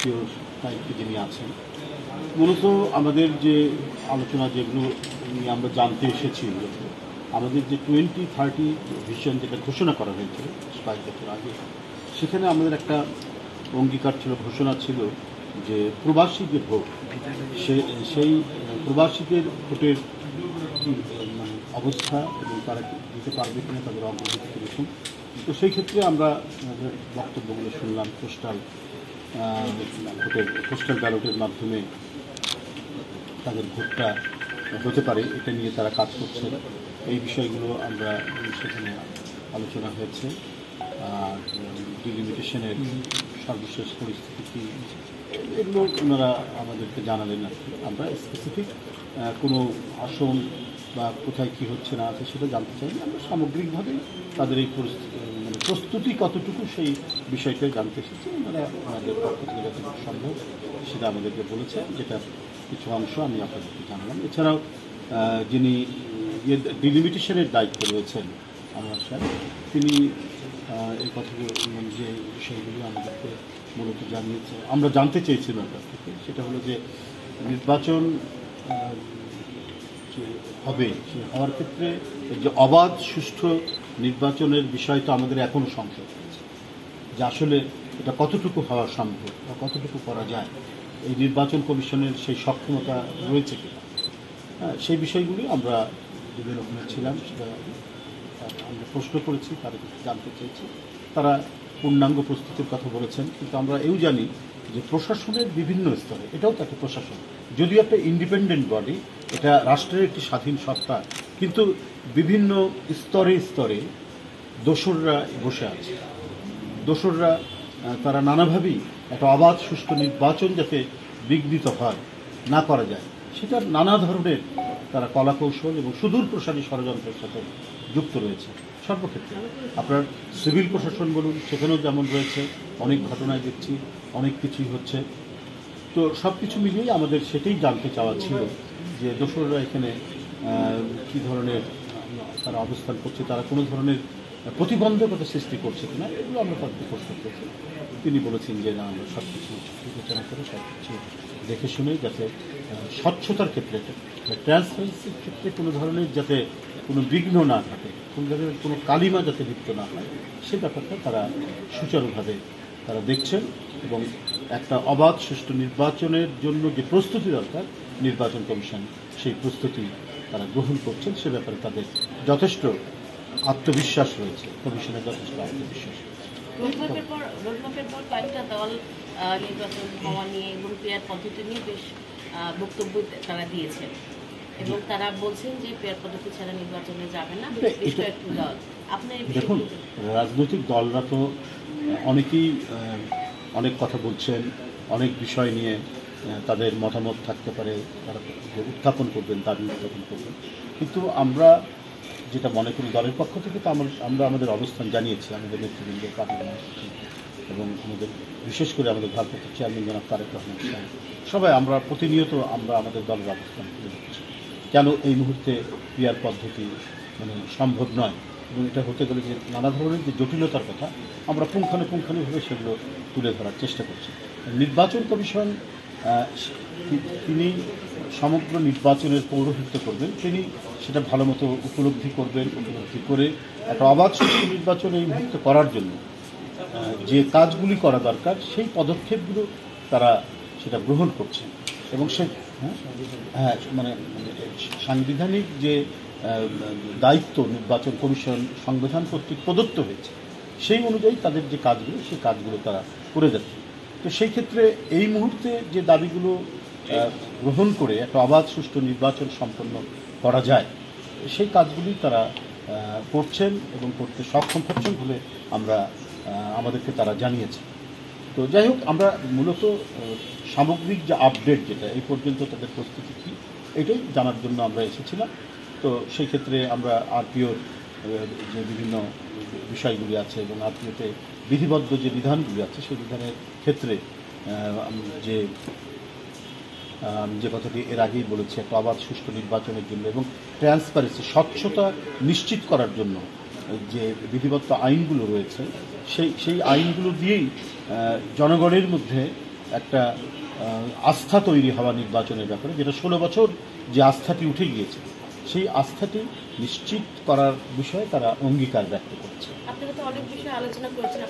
আরপিওর দায়িত্বে যিনি আছেন, মূলত আমাদের যে আলোচনা যেগুলো নিয়ে আমরা জানতে এসেছি, আমাদের যে 2030 ভিশন যেটা ঘোষণা করা হয়েছিল 5 বছর আগে, সেখানে আমাদের একটা অঙ্গীকার ছিল, ঘোষণা ছিল যে প্রবাসী যে ভোট, সেই প্রবাসীদের ভোটের মানে অবস্থা এবং তারা দিতে পারবে কিনা, তাদের অগ্রগতি কীরকম। তো সেই ক্ষেত্রে আমরা আমাদের বক্তব্যগুলো শুনলাম। পোস্টাল ব্যালটের মাধ্যমে তাদের ভোটটা হতে পারে, এটা নিয়ে তারা কাজ করছে। এই বিষয়গুলো আমরা সেখানে আলোচনা হয়েছে। আর ডিলিমিটেশনের সর্বশেষ পরিস্থিতি কী, এগুলো ওনারা আমাদেরকে জানালেন। আর কি আমরা স্পেসিফিক কোনো আসন বা কোথায় কী হচ্ছে না আছে সেটা জানতে চাইনি। আমরা সামগ্রিকভাবে তাদের এই মানে প্রস্তুতি কতটুকু সেই বিষয়টাই জানতে এসেছি। ওনারা আমাদের পক্ষ থেকে যতটুকু সম্ভব সেটা আমাদেরকে বলেছে, যেটা কিছু অংশ আমি আপনাদেরকে জানালাম। এছাড়াও যিনি ডিলিমিটেশনের দায়িত্বে রয়েছেন আনোয়ার সাহেব, তিনি এই কথাগুলো যে বিষয়গুলি আমাদেরকে মূলত জানিয়েছে, আমরা জানতে চেয়েছিলাম তার থেকে। সেটা হলো যে নির্বাচন যে হবে, সে হওয়ার ক্ষেত্রে যে অবাধ সুষ্ঠু নির্বাচনের বিষয় তো আমাদের এখনও সংশয় রয়েছে, যে আসলে এটা কতটুকু হওয়া সম্ভব বা কতটুকু করা যায়, এই নির্বাচন কমিশনের সেই সক্ষমতা রয়েছে কিনা। সেই বিষয়গুলি আমরা যাদের ওখানে ছিলাম সেটা আমরা প্রশ্ন করেছি, তাদের কিছু জানতে চেয়েছি। তারা পূর্ণাঙ্গ প্রস্তুতির কথা বলেছেন, কিন্তু আমরা এও জানি যে প্রশাসনের বিভিন্ন স্তরে, এটাও তো একটা প্রশাসন, যদিও একটা ইন্ডিপেন্ডেন্ট বডি, এটা রাষ্ট্রের একটি স্বাধীন সত্তা, কিন্তু বিভিন্ন স্তরে স্তরে দোসররা বসে আছে। দোসররা তারা নানাভাবেই একটা অবাধ সুষ্ঠু নির্বাচন যাতে বিঘ্নিত হয়, না করা যায়, সেটার নানা ধরনের তারা কলাকৌশল এবং সুদূর প্রসারী ষড়যন্ত্রের সাথে যুক্ত রয়েছে সর্বক্ষেত্রে। আপনার সিভিল প্রশাসন বলুন, সেখানেও যেমন রয়েছে, অনেক ঘটনায় দেখছি অনেক কিছুই হচ্ছে। তো সব কিছু মিলিয়েই আমাদের সেটাই জানতে চাওয়া ছিল যে দোসররা এখানে কী ধরনের তারা অবস্থান করছে, তারা কোনো ধরনের প্রতিবন্ধকতা সৃষ্টি করছে কিনা, এগুলো আমরা তাদেরকে প্রশ্ন করেছি। তিনি বলেছেন যে না, আমরা সব কিছু বিবেচনা করে সব কিছু দেখে শুনে, যাতে স্বচ্ছতার ক্ষেত্রে, ট্রান্সপারেন্সির ক্ষেত্রে কোনো ধরনের যাতে কোনো বিঘ্ন না ঘটে, কোনো ধরনের কোনো কালিমা যাতে লিপ্ত না হয়, সে ব্যাপারটা তারা সুচারুভাবে তারা দেখছেন। এবং একটা অবাধ সুষ্ঠু নির্বাচনের জন্য যে প্রস্তুতি দরকার নির্বাচন কমিশন সেই প্রস্তুতি তারা গ্রহণ করছেন, সে ব্যাপারে তাদের যথেষ্ট আত্মবিশ্বাস রয়েছে, কমিশনের যথেষ্ট আত্মবিশ্বাস রয়েছে। রোডম্যাপের পর কয়েকটা দল নির্বাচন হওয়া নিয়ে এবং পেয়ার পদ্ধতি নিয়ে বেশ বক্তব্য তারা দিয়েছেন, এবং তারা বলছেন যে পেয়ার পদ্ধতি ছাড়া নির্বাচনে যাবে না বেশ কয়েকটি দল। আপনার দেখুন, রাজনৈতিক দলরা তো অনেকেই অনেক কথা বলছেন, অনেক বিষয় নিয়ে তাদের মতামত থাকতে পারে, তারা উত্থাপন করবেন, দাবি উত্থাপন করবেন। কিন্তু আমরা যেটা মনে করি, দলের পক্ষ থেকে তো আমরা আমাদের অবস্থান জানিয়েছি, আমাদের নেতৃবৃন্দ, পার্টির এবং আমাদের বিশেষ করে আমাদের ভারপ্রাপ্ত চেয়ারম্যান জনাব তারেক রহমান সাহেব, সবাই আমরা প্রতিনিয়ত আমরা আমাদের দলের অবস্থান তুলে দিচ্ছি। কেন এই মুহূর্তে পিআর পদ্ধতি মানে সম্ভব নয়, এবং এটা হতে গেলে যে নানা ধরনের যে জটিলতার কথা আমরা পুঙ্খানুপুঙ্খানুভাবে সেগুলো তুলে ধরার চেষ্টা করছি। নির্বাচন কমিশন তিনি সমগ্র নির্বাচনের পৌরোহিত্য করবেন, তিনি সেটা ভালো মতো উপলব্ধি করবেন। উপলব্ধি করে একটা অবাধ সুষ্ঠু নির্বাচন এই মুহূর্তে করার জন্য যে কাজগুলি করা দরকার, সেই পদক্ষেপগুলো তারা সেটা গ্রহণ করছেন। এবং সে মানে সাংবিধানিক যে দায়িত্ব নির্বাচন কমিশন সংবিধান কর্তৃক প্রদত্ত হয়েছে, সেই অনুযায়ী তাদের যে কাজগুলো, সেই কাজগুলো তারা করে যাচ্ছে। তো সেই ক্ষেত্রে এই মুহূর্তে যে দাবিগুলো গ্রহণ করে একটা অবাধ সুষ্ঠু নির্বাচন সম্পন্ন করা যায়, সেই কাজগুলি তারা করছেন এবং করতে সক্ষম হচ্ছেন বলে আমাদেরকে তারা জানিয়েছে। তো যাই হোক, আমরা মূলত সামগ্রিক যে আপডেট, যেটা এই পর্যন্ত তাদের প্রস্তুতি কী, এটাই জানার জন্য আমরা এসেছিলাম। তো সেই ক্ষেত্রে আমরা আরপিওর যে বিভিন্ন বিষয়গুলি আছে এবং আরপিওতে বিধিবদ্ধ যে বিধানগুলি আছে, সেই বিধানের ক্ষেত্রে যে কথাটি এর আগেই বলেছি, একটা অবাধ সুষ্ঠু নির্বাচনের জন্য এবং ট্রান্সপারেন্সি, স্বচ্ছতা নিশ্চিত করার জন্য যে বিধিবদ্ধ আইনগুলো রয়েছে, সেই আইনগুলো দিয়েই জনগণের মধ্যে একটা আস্থা তৈরি হওয়া নির্বাচনের ব্যাপারে, যেটা 16 বছর যে আস্থাটি উঠে গিয়েছে সেই আস্থাটি নিশ্চিত করার বিষয়ে তারা অঙ্গীকার ব্যক্ত করছে। আপনারা তো অনেক বিষয়ে আলোচনা করেছেন।